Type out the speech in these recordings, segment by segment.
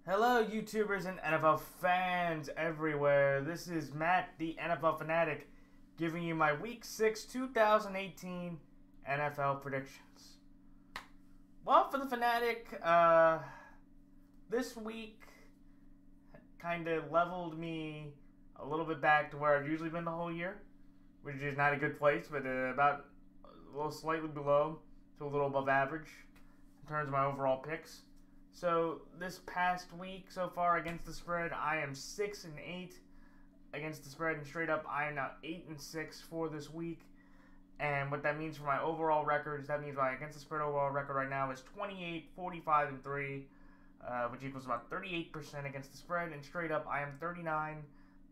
Hello, YouTubers and NFL fans everywhere. This is Matt, the NFL Fanatic, giving you my Week 6 2018 NFL predictions. Well, for the Fanatic, this week kind of leveled me a little bit back to where I've usually been the whole year, which is not a good place, but about a little slightly below to a little above average in terms of my overall picks. So this past week so far against the spread, I am 6-8 against the spread, and straight up I am now 8-6 for this week. And what that means for my overall record is that means my against the spread overall record right now is 28, 45, and 3, which equals about 38% against the spread. And straight up I am 39,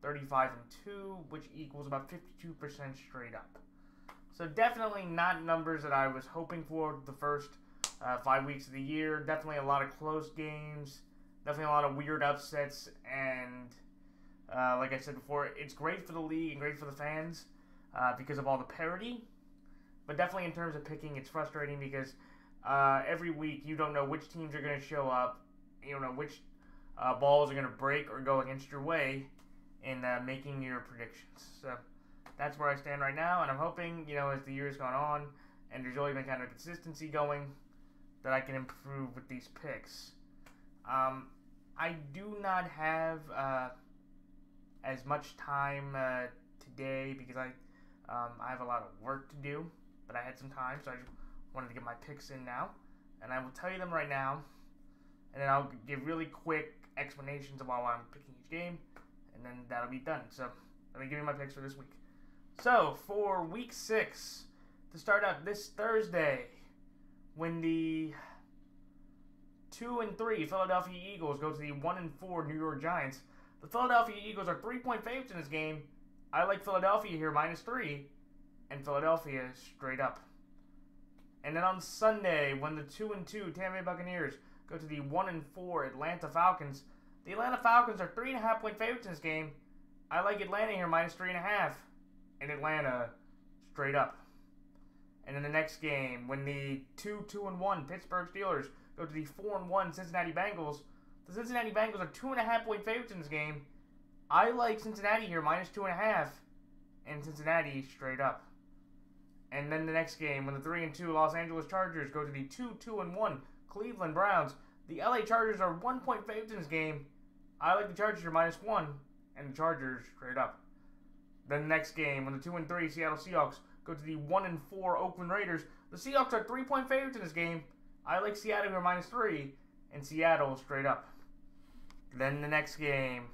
35, and 2, which equals about 52% straight up. So definitely not numbers that I was hoping for the first 5 weeks of the year. Definitely a lot of close games. Definitely a lot of weird upsets. And like I said before, it's great for the league and great for the fans because of all the parity. But definitely in terms of picking, it's frustrating because every week you don't know which teams are going to show up. You don't know which balls are going to break or go against your way in making your predictions. So that's where I stand right now. And I'm hoping, as the year's gone on and there's really been kind of consistency going, that I can improve with these picks. I do not have as much time today because I have a lot of work to do, but I had some time, so I just wanted to get my picks in now. And I will tell you them right now, and then I'll give really quick explanations of why I'm picking each game, and then that'll be done. So let me give you my picks for this week. So for Week 6, to start out this Thursday, when the 2-3 Philadelphia Eagles go to the 1-4 New York Giants, the Philadelphia Eagles are 3-point favorites in this game. I like Philadelphia here -3, and Philadelphia straight up. And then on Sunday, when the 2-2 Tampa Bay Buccaneers go to the 1-4 Atlanta Falcons, the Atlanta Falcons are 3.5-point favorites in this game. I like Atlanta here -3.5, and Atlanta straight up. And in the next game, when the 2-1 Pittsburgh Steelers go to the 4-1 Cincinnati Bengals, the Cincinnati Bengals are 2.5-point favorites in this game. I like Cincinnati here -2.5, and Cincinnati straight up. And then the next game, when the 3-2 Los Angeles Chargers go to the 2-1 Cleveland Browns, the LA Chargers are 1-point favorites in this game. I like the Chargers here -1, and the Chargers straight up. Then the next game, when the 2-3 Seattle Seahawks go to the 1-4 Oakland Raiders, the Seahawks are 3-point favorites in this game. I like Seattle here -3, and Seattle straight up. Then the next game,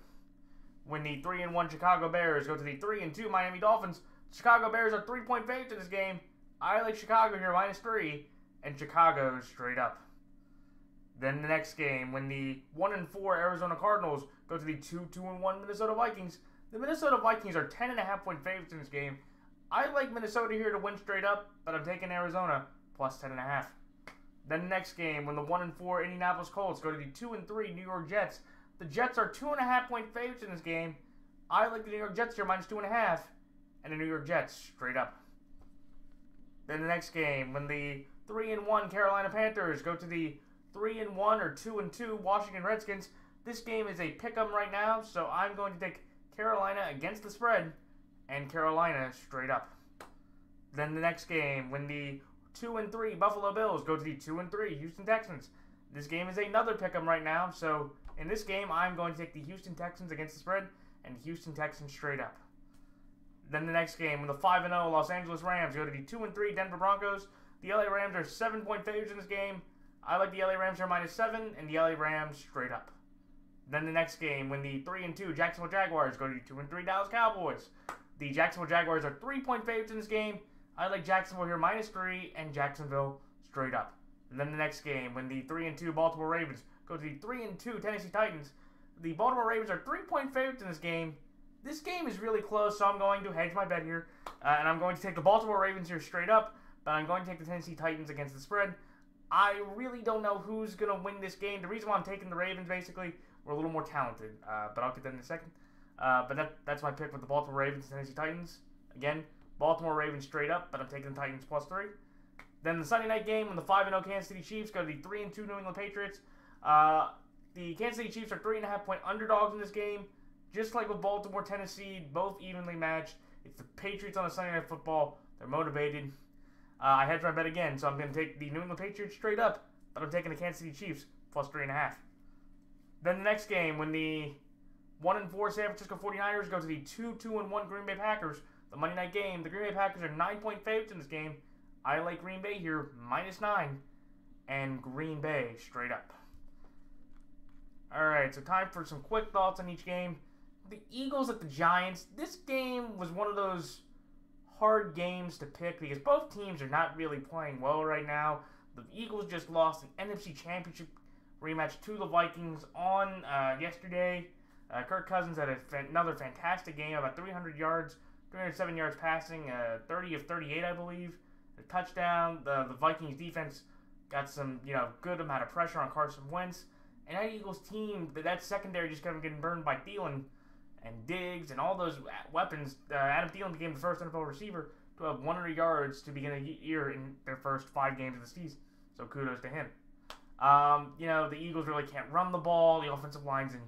when the 3-1 Chicago Bears go to the 3-2 Miami Dolphins, Chicago Bears are 3-point favorites in this game. I like Chicago here -3, and Chicago straight up. Then the next game, when the 1-4 Arizona Cardinals go to the 2-1 Minnesota Vikings, the Minnesota Vikings are 10.5-point favorites in this game. I like Minnesota here to win straight up, but I'm taking Arizona +10.5. Then the next game, when the 1-4 Indianapolis Colts go to the 2-3 New York Jets, the Jets are 2.5-point favorites in this game. I like the New York Jets here -2.5, and the New York Jets straight up. Then the next game, when the 3-1 Carolina Panthers go to the 3-1 or 2-2 Washington Redskins, this game is a pick-em right now, so I'm going to take Carolina against the spread, and Carolina straight up. Then the next game, when the 2-3 Buffalo Bills go to the 2-3 Houston Texans. This game is another pick'em right now, so in this game, I'm going to take the Houston Texans against the spread, and Houston Texans straight up. Then the next game, when the 5-0 Los Angeles Rams go to the 2-3 Denver Broncos, the LA Rams are 7-point favorites in this game. I like the LA Rams here -7, and the LA Rams straight up. Then the next game, when the 3-2 Jacksonville Jaguars go to the 2-3 Dallas Cowboys, the Jacksonville Jaguars are 3-point favorites in this game. I like Jacksonville here -3, and Jacksonville straight up. And then the next game, when the 3-2 Baltimore Ravens go to the 3-2 Tennessee Titans, the Baltimore Ravens are 3-point favorites in this game. This game is really close, so I'm going to hedge my bet here, and I'm going to take the Baltimore Ravens here straight up, but I'm going to take the Tennessee Titans against the spread. I really don't know who's going to win this game. The reason why I'm taking the Ravens, basically, we're a little more talented, but I'll get that in a second. But that's my pick with the Baltimore Ravens and Tennessee Titans. Again, Baltimore Ravens straight up, but I'm taking the Titans +3. Then the Sunday night game when the 5-0 Kansas City Chiefs go to the 3-2 New England Patriots. The the Kansas City Chiefs are 3.5-point underdogs in this game. Just like with Baltimore, Tennessee, both evenly matched. It's the Patriots on a Sunday Night Football. They're motivated. I hedged my bet again, so I'm going to take the New England Patriots straight up, but I'm taking the Kansas City Chiefs plus 3.5. Then the next game, when the 1-4 San Francisco 49ers go to the 2-1 Green Bay Packers, the Monday night game, the Green Bay Packers are 9-point favorites in this game. I like Green Bay here, -9, and Green Bay straight up. Alright, so time for some quick thoughts on each game. The Eagles at the Giants. This game was one of those hard games to pick because both teams are not really playing well right now. The Eagles just lost an NFC Championship rematch to the Vikings on yesterday. Kirk Cousins had another fantastic game, about 300 yards, 307 yards passing, 30 of 38, I believe. A touchdown. The Vikings defense got some, good amount of pressure on Carson Wentz. And that Eagles team, that secondary just kept getting burned by Thielen and Diggs and all those weapons. Adam Thielen became the first NFL receiver to have 100 yards to begin a year in their first 5 games of the season. So kudos to him. The Eagles really can't run the ball. The offensive line's in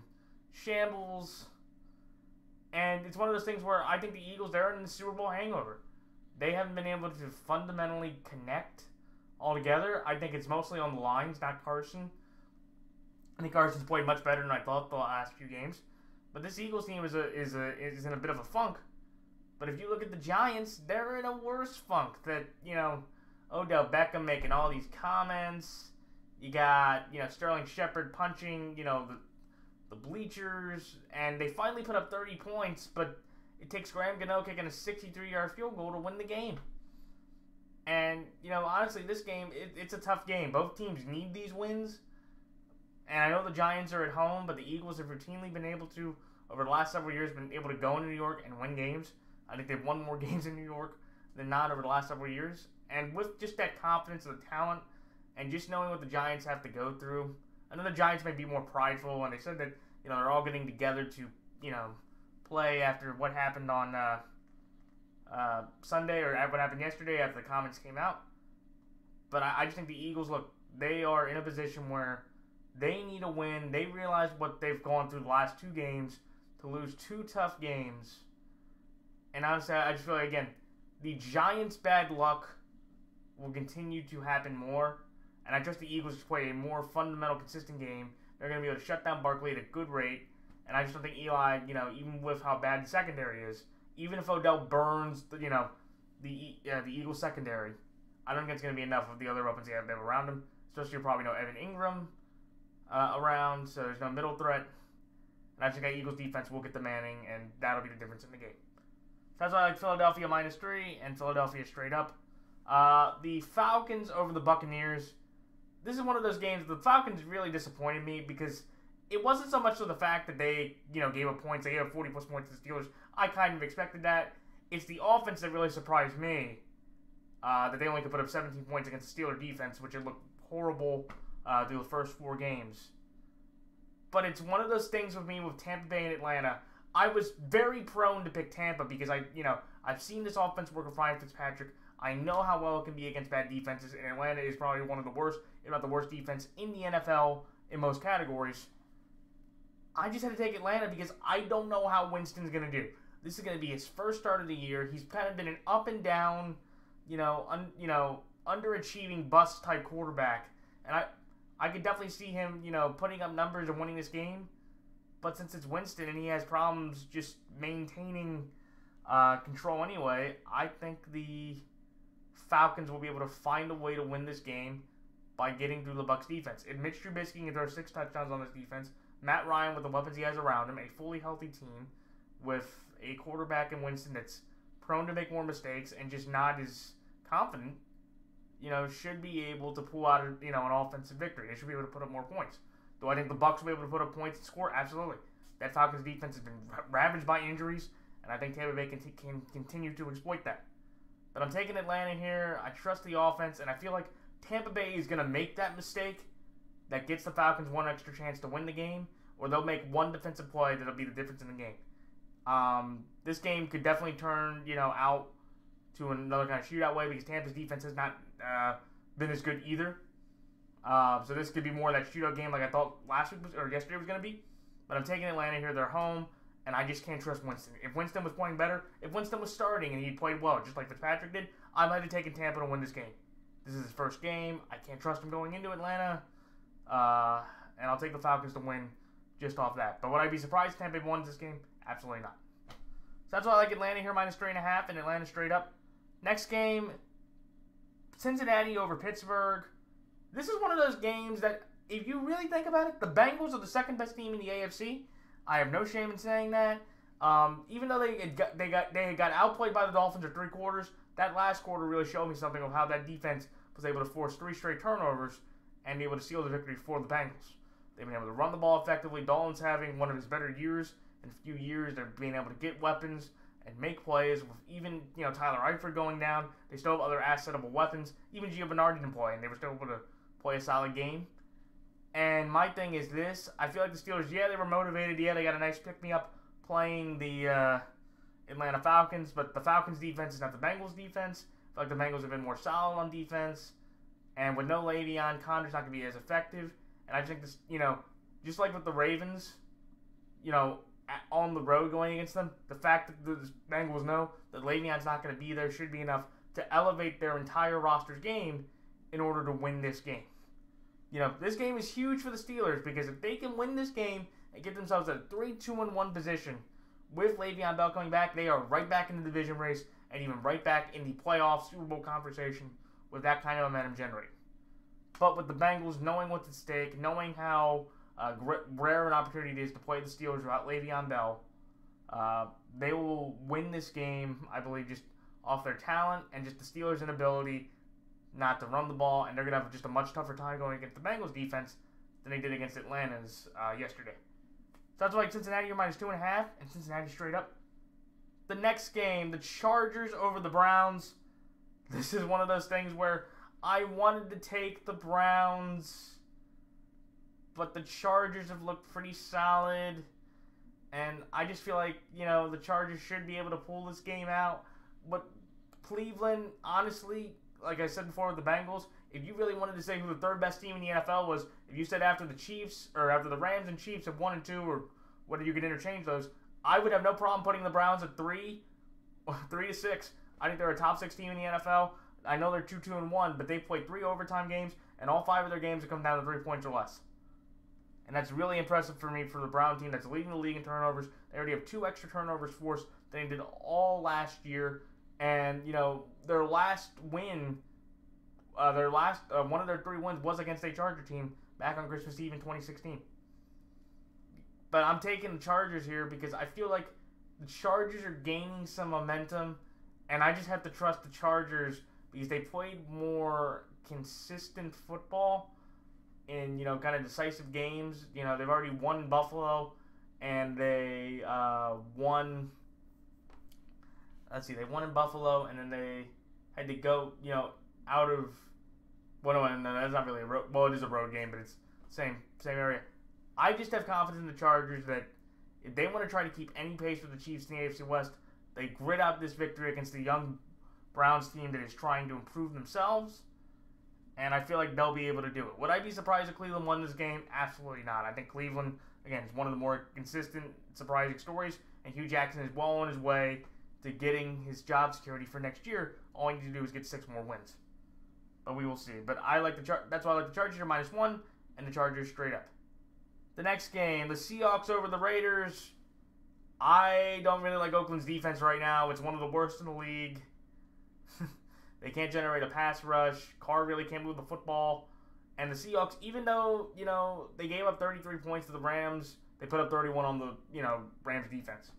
shambles. And it's one of those things where I think the Eagles, they're in the Super Bowl hangover. They haven't been able to fundamentally connect altogether. I think it's mostly on the lines, not Carson. I think Carson's played much better than I thought the last few games. But this Eagles team is in a bit of a funk. But if you look at the Giants, they're in a worse funk. That, Odell Beckham making all these comments. You got, Sterling Shepard punching, the bleachers. And they finally put up 30 points, but it takes Graham Gano kicking a 63-yard field goal to win the game. And, honestly, this game, it's a tough game. Both teams need these wins. And I know the Giants are at home, but the Eagles have routinely been able to, over the last several years, been able to go into New York and win games. I think they've won more games in New York than not over the last several years. And with just that confidence of the talent and just knowing what the Giants have to go through, I know the Giants may be more prideful, and they said that, they're all getting together to, play after what happened on Sunday or what happened yesterday after the comments came out. But I just think the Eagles, look, they are in a position where they need a win. They realize what they've gone through the last 2 games to lose 2 tough games. And honestly, I just feel like, again, the Giants' bad luck will continue to happen more. And I trust the Eagles to play a more fundamental, consistent game. They're going to be able to shut down Barkley at a good rate. And I just don't think Eli, even with how bad the secondary is, even if Odell burns, the Eagles secondary, I don't think it's going to be enough of the other weapons they have around him. Especially you probably know Evan Ingram around, so there's no middle threat. And I think that Eagles defense will get the Manning, and that'll be the difference in the game. So that's why I like Philadelphia -3 and Philadelphia straight up. The Falcons over the Buccaneers. This is one of those games. The Falcons really disappointed me because it wasn't so much of the fact that they, gave up points. They gave up 40-plus points to the Steelers. I kind of expected that. It's the offense that really surprised me. That they only could put up 17 points against the Steelers defense, which had looked horrible through the first 4 games. But it's one of those things with me with Tampa Bay and Atlanta. I was very prone to pick Tampa because I've seen this offense work with Ryan Fitzpatrick. I know how well it can be against bad defenses, and Atlanta is probably one of the worst, if not the worst defense in the NFL in most categories. I just had to take Atlanta because I don't know how Winston's going to do. This is going to be his first start of the year. He's kind of been an up and down, underachieving bust type quarterback, and I could definitely see him, putting up numbers and winning this game. But since it's Winston and he has problems just maintaining control anyway, I think the Falcons will be able to find a way to win this game by getting through the Bucs defense. If Mitch Trubisky can throw 6 touchdowns on this defense, Matt Ryan with the weapons he has around him, a fully healthy team with a quarterback in Winston that's prone to make more mistakes and just not as confident, should be able to pull out an offensive victory. They should be able to put up more points. Do I think the Bucs will be able to put up points and score? Absolutely. That Falcons defense has been ravaged by injuries, and I think Tampa Bay can continue to exploit that. But I'm taking Atlanta here. I trust the offense, and I feel like Tampa Bay is going to make that mistake that gets the Falcons one extra chance to win the game, or they'll make one defensive play that'll be the difference in the game. This game could definitely turn, out to another kind of shootout way because Tampa's defense has not been as good either. So this could be more of that shootout game like I thought last week or yesterday was going to be. But I'm taking Atlanta here. They're home, and I just can't trust Winston. If Winston was playing better, if Winston was starting and he played well, just like Fitzpatrick did, I might have taken Tampa to win this game. This is his first game. I can't trust him going into Atlanta. And I'll take the Falcons to win just off that. But would I be surprised if Tampa won this game? Absolutely not. So that's why I like Atlanta here, -3.5, and Atlanta straight up. Next game, Cincinnati over Pittsburgh. This is one of those games that, if you really think about it, the Bengals are the second best team in the AFC. I have no shame in saying that. Even though they had got outplayed by the Dolphins for 3 quarters, that last quarter really showed me something of how that defense was able to force 3 straight turnovers and be able to seal the victory for the Bengals. They've been able to run the ball effectively. Dalton's having one of his better years in a few years. They're being able to get weapons and make plays. With even Tyler Eifert going down, they still have other assetable weapons. Even Gio Bernard didn't play, and they were still able to play a solid game. And my thing is this: I feel like the Steelers, they were motivated. Yeah, they got a nice pick-me-up playing the Atlanta Falcons, but the Falcons' defense is not the Bengals' defense. I feel like the Bengals have been more solid on defense, and with no Le'Veon, Connor's not going to be as effective. And I think this, just like with the Ravens, on the road going against them, the fact that the Bengals know that Le'Veon's not going to be there should be enough to elevate their entire roster's game in order to win this game. This game is huge for the Steelers because if they can win this game and get themselves a 3-2-1 position with Le'Veon Bell coming back, they are right back in the division race and even right back in the playoff Super Bowl conversation with that kind of momentum generated. But with the Bengals knowing what's at stake, knowing how rare an opportunity it is to play the Steelers without Le'Veon Bell, they will win this game, I believe, just off their talent and just the Steelers' inability not to run the ball, and they're going to have just a much tougher time going against the Bengals defense than they did against Atlanta's yesterday. So that's why Cincinnati are -2.5, and Cincinnati straight up. The next game, the Chargers over the Browns. This is one of those things where I wanted to take the Browns, but the Chargers have looked pretty solid, and I just feel like, the Chargers should be able to pull this game out. But Cleveland, honestly, like I said before with the Bengals, if you really wanted to say who the third best team in the NFL was, if you said after the Chiefs, or after the Rams and Chiefs have 1 and 2, or whether you could interchange those, I would have no problem putting the Browns at 3 to 6. I think they're a top 6 team in the NFL. I know they're 2-2-1, but they've played 3 overtime games, and all 5 of their games have come down to 3 points or less. And that's really impressive for me for the Brown team that's leading the league in turnovers. They already have 2 extra turnovers forced than they did all last year. And, their last win, one of their 3 wins was against a Charger team back on Christmas Eve in 2016. But I'm taking the Chargers here because I feel like the Chargers are gaining some momentum, and I just have to trust the Chargers because they played more consistent football in, kind of decisive games. They've already won in Buffalo, and they won. Let's see, they won in Buffalo, and then they had to go, out of. Well, no, that's not really a road. Well, it is a road game, but it's same area. I just have confidence in the Chargers that if they want to try to keep any pace with the Chiefs in the AFC West, they grit out this victory against the young Browns team that is trying to improve themselves, and I feel like they'll be able to do it. Would I be surprised if Cleveland won this game? Absolutely not. I think Cleveland, again, is one of the more consistent, surprising stories, and Hugh Jackson is well on his way to getting his job security for next year. All he needs to do is get 6 more wins. But we will see. But that's why I like the Chargers are -1, and the Chargers straight up. The next game, the Seahawks over the Raiders. I don't really like Oakland's defense right now. It's one of the worst in the league. They can't generate a pass rush. Carr really can't move the football. And the Seahawks, even though, they gave up 33 points to the Rams, they put up 31 on the, Rams defense,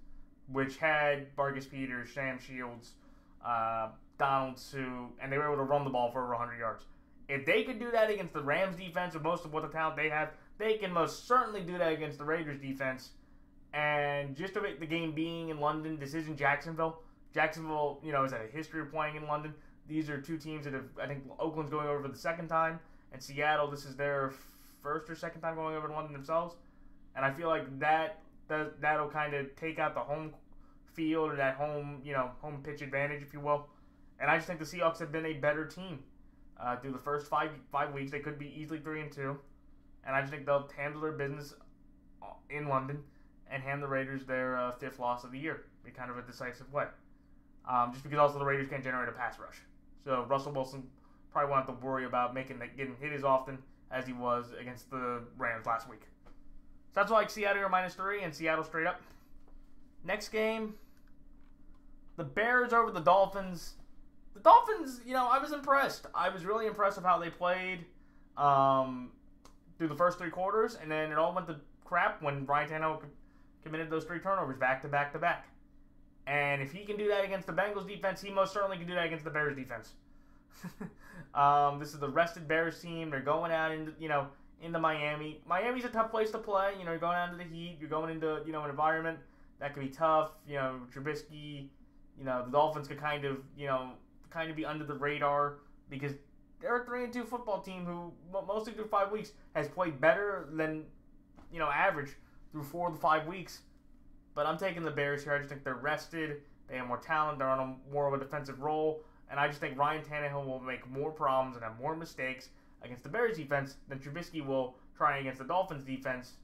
which had Marcus Peters, Sam Shields, Donald Sue, and they were able to run the ball for over 100 yards. If they could do that against the Rams defense with most of what the talent they have, they can most certainly do that against the Raiders defense. And just to make the game being in London, this isn't Jacksonville. Jacksonville, has had a history of playing in London. These are 2 teams that have, I think Oakland's going over for the 2nd time, and Seattle, this is their 1st or 2nd time going over to London themselves. And I feel like that'll kind of take out the home field or that home pitch advantage, if you will. And I just think the Seahawks have been a better team through the first five weeks. They could be easily 3-2, and I just think they'll handle their business in London and hand the Raiders their 5th loss of the year in kind of a decisive way. Just because also the Raiders can't generate a pass rush, so Russell Wilson probably won't have to worry about getting hit as often as he was against the Rams last week. So that's why I like Seattle here -3 and Seattle straight up. Next game, the Bears over the Dolphins. The Dolphins, I was impressed. I was really impressed with how they played through the first 3 quarters, and then it all went to crap when Ryan Tannehill committed those 3 turnovers back to back to back. And if he can do that against the Bengals defense, he most certainly can do that against the Bears defense. This is the rested Bears team. They're going out into Miami. Miami's a tough place to play. You're going out into the heat. You're going into an environment that could be tough. Trubisky. The Dolphins could kind of be under the radar because they're a 3-2 football team who mostly through 5 weeks has played better than average through 4 of the 5 weeks. But I'm taking the Bears here. I just think they're rested. They have more talent. They're on more of a defensive role. And I just think Ryan Tannehill will make more problems and have more mistakes against the Bears defense than Trubisky will try against the Dolphins defense,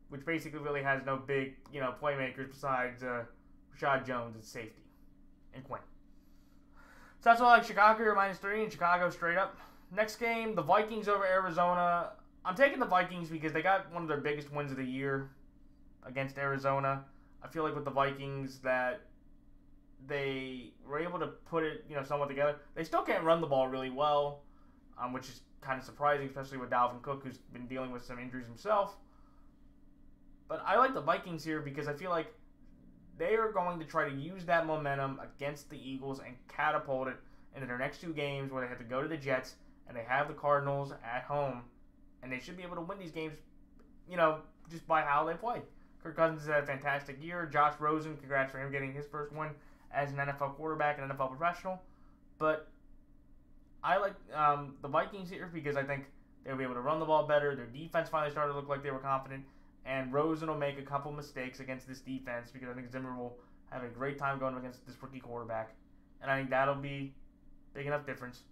which basically really has no big, playmakers besides Rashad Jones at safety and Quinn. So that's why I like Chicago here -3 and Chicago straight up. Next game, the Vikings over Arizona. I'm taking the Vikings because they got one of their biggest wins of the year against Arizona. I feel like with the Vikings that they were able to put it, somewhat together. They still can't run the ball really well, which is kind of surprising, especially with Dalvin Cook, who's been dealing with some injuries himself. But I like the Vikings here because I feel like they are going to try to use that momentum against the Eagles and catapult it into their next 2 games where they have to go to the Jets and they have the Cardinals at home. And they should be able to win these games, just by how they play. Kirk Cousins has had a fantastic year. Josh Rosen, congrats for him getting his first win as an NFL quarterback and NFL professional. But I like the Vikings here because I think they'll be able to run the ball better. Their defense finally started to look like they were confident. And Rosen will make a couple mistakes against this defense because I think Zimmer will have a great time going against this rookie quarterback. And I think that'll be big enough difference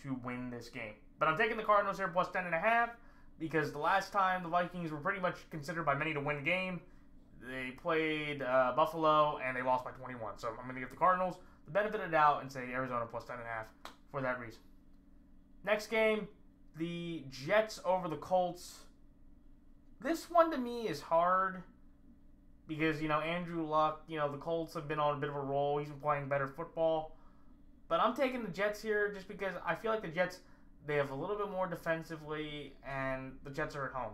to win this game. But I'm taking the Cardinals here plus 10.5 because the last time the Vikings were pretty much considered by many to win the game, they played Buffalo and they lost by 21. So I'm going to give the Cardinals the benefit of the doubt and say Arizona plus 10.5 for that reason. Next game, the Jets over the Colts. This one to me is hard because, Andrew Luck, the Colts have been on a bit of a roll. He's been playing better football. But I'm taking the Jets here just because I feel like the Jets, they have a little bit more defensively, and the Jets are at home.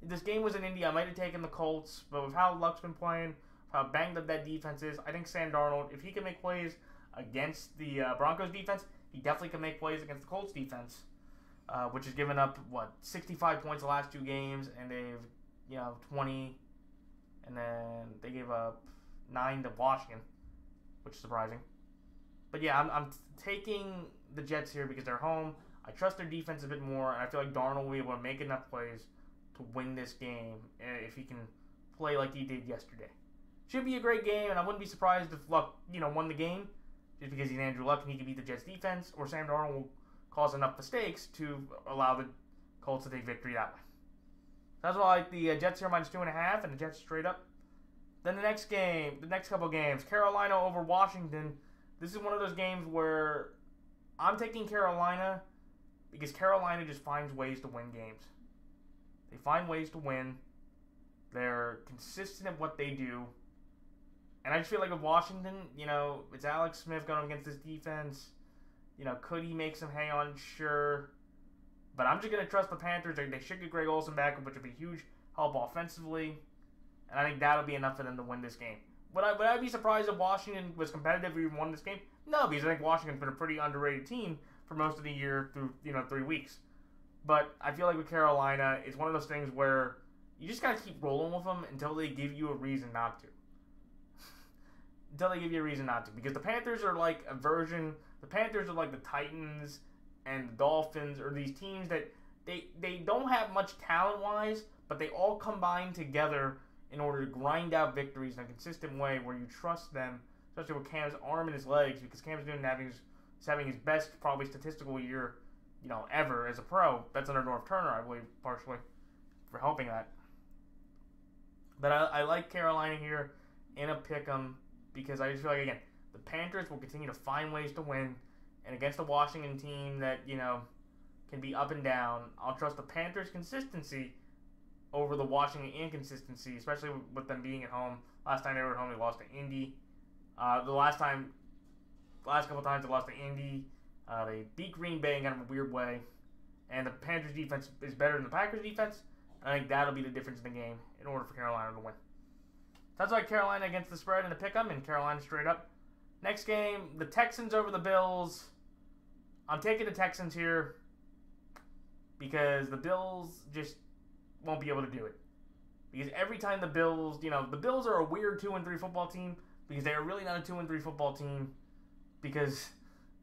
If this game was in Indy, I might have taken the Colts, but with how Luck's been playing, how banged up that defense is, I think Sam Darnold, if he can make plays against the Broncos defense, he definitely can make plays against the Colts defense, which has given up, 65 points the last 2 games, and they've, 20, and then they gave up 9 to Washington, which is surprising. But yeah, I'm taking the Jets here because they're home. I trust their defense a bit more, and I feel like Darnold will be able to make enough plays to win this game if he can play like he did yesterday. Should be a great game, and I wouldn't be surprised if Luck, won the game just because he's Andrew Luck and he can beat the Jets defense, or Sam Darnold will cause enough mistakes to allow the Colts to take victory that way. That's why I like the Jets here -2.5 and the Jets straight up. Then the next couple games, Carolina over Washington. This is one of those games where I'm taking Carolina because Carolina just finds ways to win games. They find ways to win. They're consistent at what they do. And I just feel like with Washington, it's Alex Smith going against this defense. Could he make some hay on? Sure. But I'm just going to trust the Panthers. They should get Greg Olsen back, which would be huge help offensively. And I think that'll be enough for them to win this game. Would I be surprised if Washington was competitive or even won this game? No, because I think Washington's been a pretty underrated team for most of the year through 3 weeks. But I feel like with Carolina, it's one of those things where you just got to keep rolling with them until they give you a reason not to. Because the Panthers are like a version. The Panthers are like the Titans and the Dolphins, or these teams that they don't have much talent-wise, but they all combine together in order to grind out victories in a consistent way where you trust them, especially with Cam's arm and his legs, because Cam's doing having his He's having his best, probably, statistical year, ever as a pro. That's under North Turner, I believe, partially, for helping that. But I like Carolina here in a pick'em because I just feel like, again, the Panthers will continue to find ways to win. And against a Washington team that, can be up and down, I'll trust the Panthers' consistency over the Washington inconsistency, especially with them being at home. Last time they were at home, they lost to Indy. The last couple times they lost to Indy, they beat Green Bay in kind of a weird way. And the Panthers' defense is better than the Packers' defense. I think that'll be the difference in the game in order for Carolina to win. That's why Carolina against the spread in the pick'em, and Carolina straight up. Next game, the Texans over the Bills. I'm taking the Texans here because the Bills just won't be able to do it. Because every time the Bills, the Bills are a weird 2-3 football team because they are really not a 2-3 football team because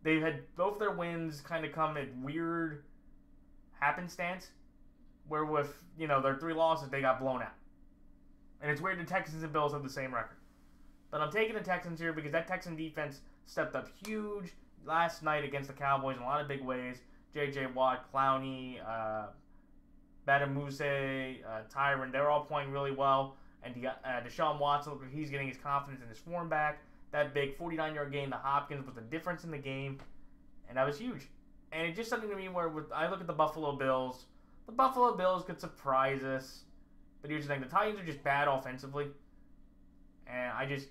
they've had both their wins kind of come at weird happenstance where with, their 3 losses, they got blown out. And it's weird the Texans and Bills have the same record. But I'm taking the Texans here because that Texan defense stepped up huge last night against the Cowboys in a lot of big ways. J.J. Watt, Clowney, Batamuse, Tyron, they're all playing really well. And Deshaun Watson, look like he's getting his confidence in his form back. That big 49-yard gain to Hopkins was the difference in the game. And that was huge. And it's just something to me where I look at the Buffalo Bills. The Buffalo Bills could surprise us. But here's the thing. The Titans are just bad offensively. And I just,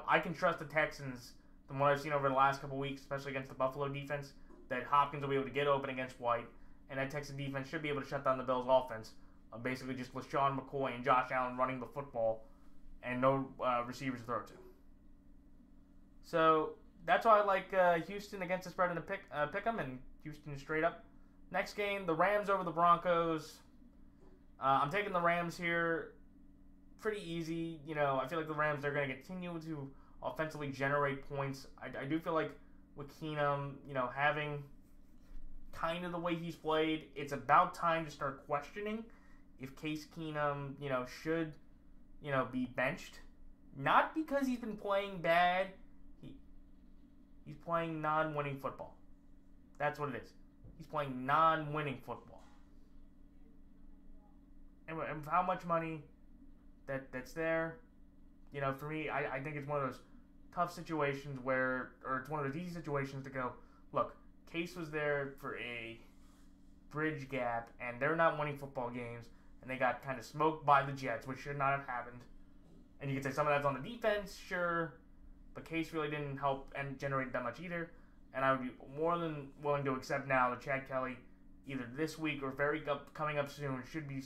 I can trust the Texans from what I've seen over the last couple weeks, especially against the Buffalo defense, that Hopkins will be able to get open against White. And that Texan defense should be able to shut down the Bills' offense. Basically just LaShawn McCoy and Josh Allen running the football and no receivers to throw to. So that's why I like Houston against the spread in the pick'em and Houston straight up. Next game, the Rams over the Broncos. I'm taking the Rams here. Pretty easy. I feel like the Rams, they're going to continue to offensively generate points. I do feel like with Keenum, having kind of the way he's played, it's about time to start questioning if Case Keenum, should, be benched. Not because he's been playing bad. He's playing non-winning football. That's what it is. He's playing non-winning football. And how much money that's there, for me, I think it's one of those tough situations or it's one of those easy situations to go, look, Case was there for a bridge gap, and they're not winning football games, and they got kind of smoked by the Jets, which should not have happened. And you could say some of that's on the defense, sure, but Case really didn't help and generate that much either. And I would be more than willing to accept now that Chad Kelly, either this week or coming up soon, should be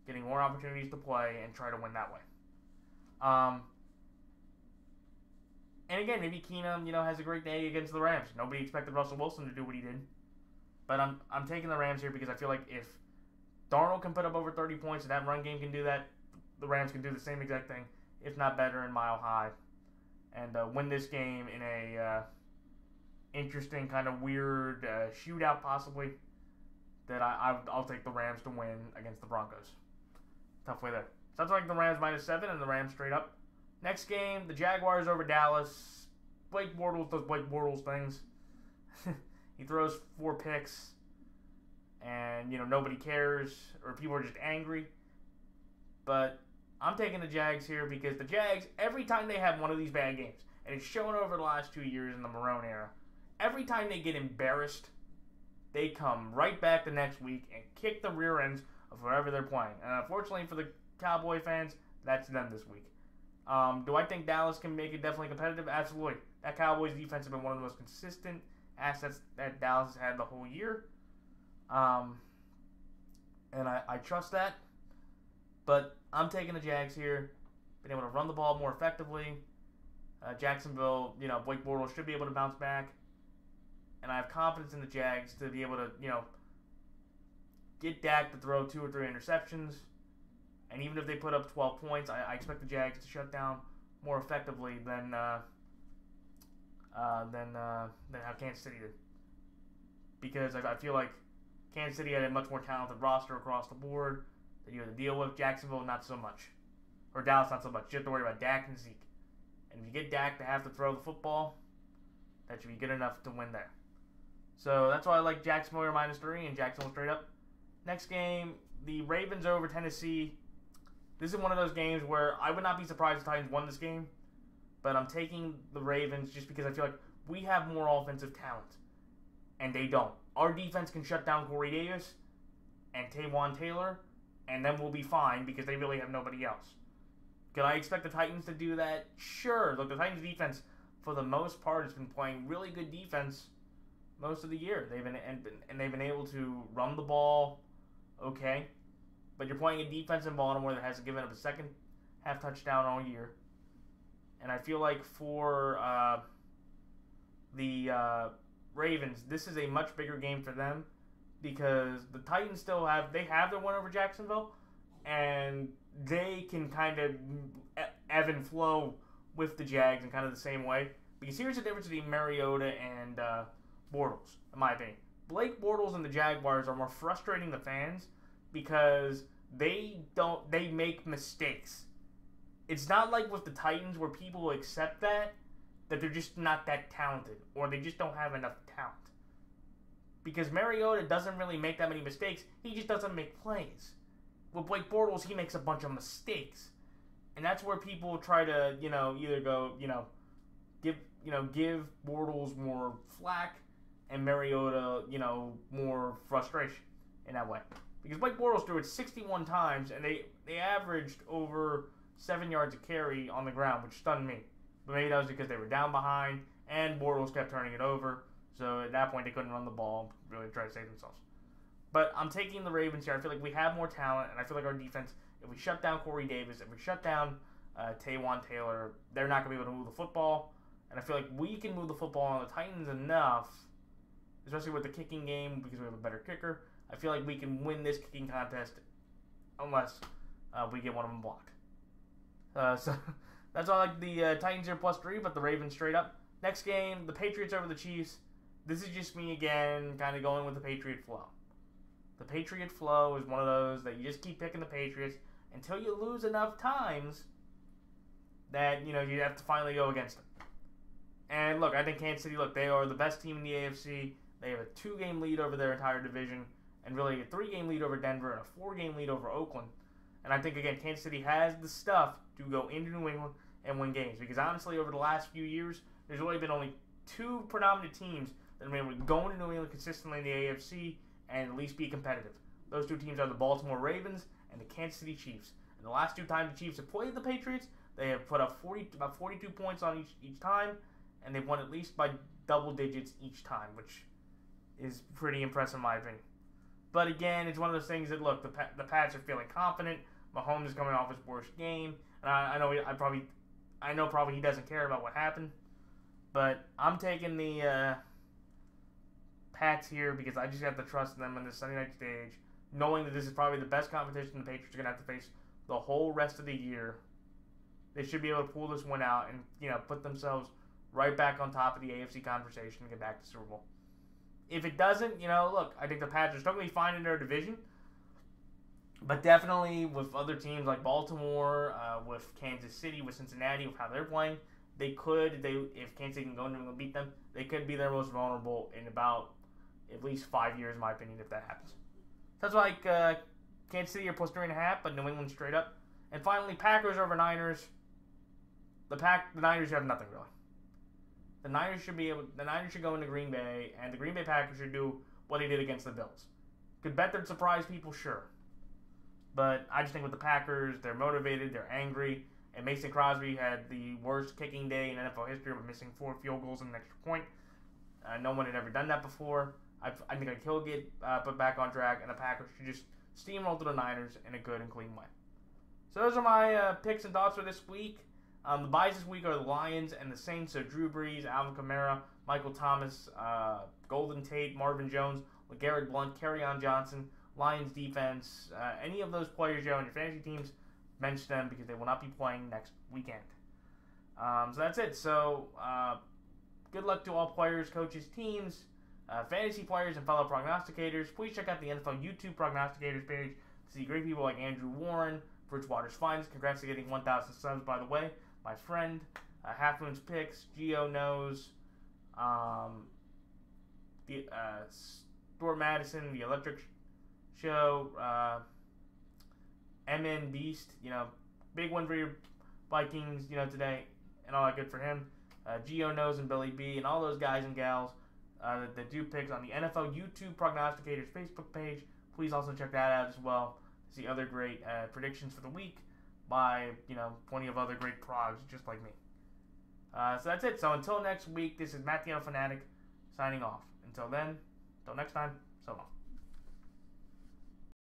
getting more opportunities to play and try to win that way. And again, maybe Keenum, has a great day against the Rams. Nobody expected Russell Wilson to do what he did. But I'm taking the Rams here because I feel like if Darnold can put up over 30 points and that run game can do that, the Rams can do the same exact thing, if not better, in Mile High. And win this game in a interesting, kind of weird shootout, possibly. That I'll take the Rams to win against the Broncos. Tough way there. Sounds like the Rams -7 and the Rams straight up. Next game, the Jaguars over Dallas. Blake Bortles does Blake Bortles things. He throws 4 picks, and nobody cares, or people are just angry. But I'm taking the Jags here because the Jags, every time they have one of these bad games, and it's shown over the last 2 years in the Marone era, every time they get embarrassed, they come right back the next week and kick the rear ends of whoever they're playing. And unfortunately for the Cowboy fans, that's them this week. Do I think Dallas can make it definitely competitive? Absolutely. That Cowboys defense has been one of the most consistent assets that Dallas has had the whole year. And I trust that. But I'm taking the Jags here. Been able to run the ball more effectively. Jacksonville, Blake Bortles should be able to bounce back. And I have confidence in the Jags to be able to, get Dak to throw 2 or 3 interceptions. And even if they put up 12 points, I expect the Jags to shut down more effectively than how Kansas City did. Because I feel like Kansas City had a much more talented roster across the board that you had to deal with. Jacksonville, not so much. Or Dallas, not so much. You have to worry about Dak and Zeke. And if you get Dak to have to throw the football, that should be good enough to win there. So that's why I like Jacksonville -3 and Jacksonville straight up. Next game, the Ravens over Tennessee. This is one of those games where I would not be surprised if the Titans won this game, but I'm taking the Ravens just because I feel like we have more offensive talent, and they don't. Our defense can shut down Corey Davis and Taywan Taylor, and then we'll be fine because they really have nobody else. Can I expect the Titans to do that? Sure. Look, the Titans defense, for the most part, has been playing really good defense most of the year. They've been able to run the ball, okay. But you're playing a defense in Baltimore that hasn't given up a second half touchdown all year. And I feel like for the Ravens, this is a much bigger game for them because the Titans still have their win over Jacksonville, and they can kind of ebb and flow with the Jags in kind of the same way. Because here's the difference between Mariota and Bortles, in my opinion. Blake Bortles and the Jaguars are more frustrating the fans because they make mistakes. It's not like with the Titans where people accept that they're just not that talented or they just don't have enough talent. Because Mariota doesn't really make that many mistakes. He just doesn't make plays. With Blake Bortles, he makes a bunch of mistakes. And that's where people try to, either go, give Bortles more flack and Mariota, more frustration in that way. Because Blake Bortles threw it 61 times, and they averaged over 7 yards a carry on the ground, which stunned me. But maybe that was because they were down behind, and Bortles kept turning it over. So at that point, they couldn't run the ball, really try to save themselves. But I'm taking the Ravens here. I feel like we have more talent, and I feel like our defense, if we shut down Corey Davis, if we shut down Taywan Taylor, they're not going to be able to move the football. And I feel like we can move the football on the Titans enough, especially with the kicking game, because we have a better kicker. I feel like we can win this kicking contest unless we get one of them blocked. So that's why I like the Titans here +3, but the Ravens straight up. Next game, the Patriots over the Chiefs. This is just me again, kind of going with the Patriot flow. The Patriot flow is one of those that you just keep picking the Patriots until you lose enough times that, you have to finally go against them. And look, I think Kansas City, they are the best team in the AFC. They have a 2-game lead over their entire division, and really a 3-game lead over Denver and a 4-game lead over Oakland. And I think, again, Kansas City has the stuff to go into New England and win games. Because honestly, over the last few years, there's really been only 2 predominant teams that have been able to go into New England consistently in the AFC and at least be competitive. Those 2 teams are the Baltimore Ravens and the Kansas City Chiefs. And the last 2 times the Chiefs have played the Patriots, they have put up about 42 points on each time, and they've won at least by double digits each time, which is pretty impressive in my opinion. But again, it's one of those things that, look, the Pats are feeling confident. Mahomes is coming off his worst game, and I know probably he doesn't care about what happened, but I'm taking the Pats here because I just have to trust them on this Sunday night stage, knowing that this is probably the best competition the Patriots are going to have to face the whole rest of the year. They should be able to pull this one out and put themselves right back on top of the AFC conversation and get back to Super Bowl. If it doesn't, look, I think the Pats are still going to be fine in their division, but definitely with other teams like Baltimore, with Kansas City, with Cincinnati, with how they're playing, if Kansas City can go in and beat them, they could be their most vulnerable in about at least 5 years, in my opinion, if that happens. So that's like Kansas City are +3.5, but New England straight up. And finally, Packers over Niners. The Niners have nothing really. The Niners should go into Green Bay, and the Green Bay Packers should do what they did against the Bills. Could bet they'd surprise people, sure. But I just think with the Packers, they're motivated, they're angry, and Mason Crosby had the worst kicking day in NFL history with missing 4 field goals and an extra point. No one had ever done that before. I think he'll get put back on track, and the Packers should just steamroll through the Niners in a good and clean way. So those are my picks and thoughts for this week. The buys this week are the Lions and the Saints, so Drew Brees, Alvin Kamara, Michael Thomas, Golden Tate, Marvin Jones, LeGarrette Blount, Kerryon Johnson, Lions defense, any of those players you have on your fantasy teams, bench them because they will not be playing next weekend. So that's it. So good luck to all players, coaches, teams, fantasy players, and fellow prognosticators. Please check out the NFL YouTube prognosticators page to see great people like Andrew Warren, Bridgewater's Finest. Congrats to getting 1,000 subs, by the way. My friend, Half Moon's Picks, Geo Knows, the Stuart Madison, the Electric Show, MN Beast, big one for your Vikings, today, and all that good for him. Geo Knows and Billy B, and all those guys and gals that do picks on the NFL YouTube Prognosticators Facebook page. Please also check that out as well. See other great predictions for the week by, plenty of other great progs just like me. So that's it. So until next week, this is Matthew Fanatic signing off. Until then, until next time, so long.